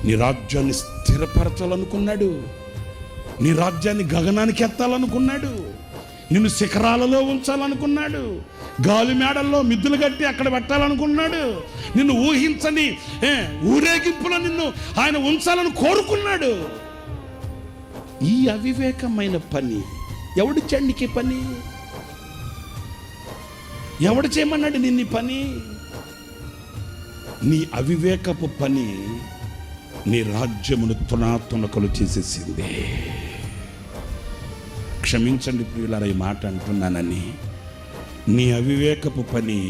నీ రాజ్యాన్ని స్థిరపరచాలనుకున్నాడు. నీ రాజ్యాన్ని గగనానికి ఎత్తాలనుకున్నాడు. నిన్ను శిఖరాలలో ఉంచాలనుకున్నాడు. గాలి మేడల్లో మిద్దులు కట్టి అక్కడ పెట్టాలనుకున్నాడు. నిన్ను ఊహించని ఊరేగింపులో నిన్ను ఆయన ఉంచాలని కోరుకున్నాడు. ఈ అవివేకమైన పని ఎవడిచ్చాడు నీకు? పని ఎవడు చేయమన్నాడు నిన్ను పని? నీ అవివేకపు పని నీ రాజ్యమును తునాతునకలు చేసేసింది. క్షమించండి ప్రియులారా ఈ మాట అంటున్నానని. నీ అవివేకపు పని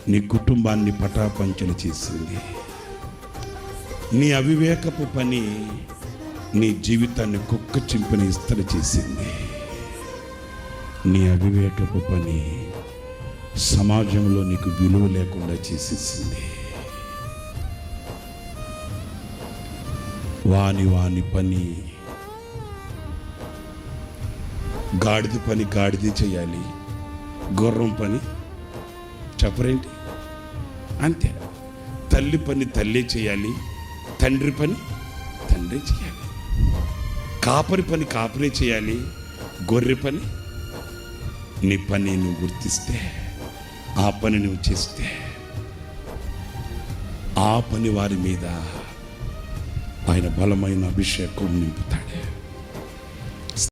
నీ కుటుంబాన్ని పటాపంచలు చేసింది. నీ అవివేకపు పని నీ జీవితాన్ని కుక్క చింపిన ఇస్తరి చేసింది. నీ అవివేకపు పని సమాజంలో నీకు విలువ లేకుండా చేసేసింది. వాని పని గాడిద పని గాడిద చేయాలి, గుర్రం పని చెప్పరేంటి అంతే. తల్లి పని తల్లే చేయాలి, తండ్రి పని తండ్రి చేయాలి, కాపరి పని కాపరే చేయాలి, గొర్రె పని నీ పని నువ్వు గుర్తిస్తే, ఆ పని నువ్వు చేస్తే, ఆ పని వారి మీద ఆయన బలమైన అభిషేకం నింపుతాడు.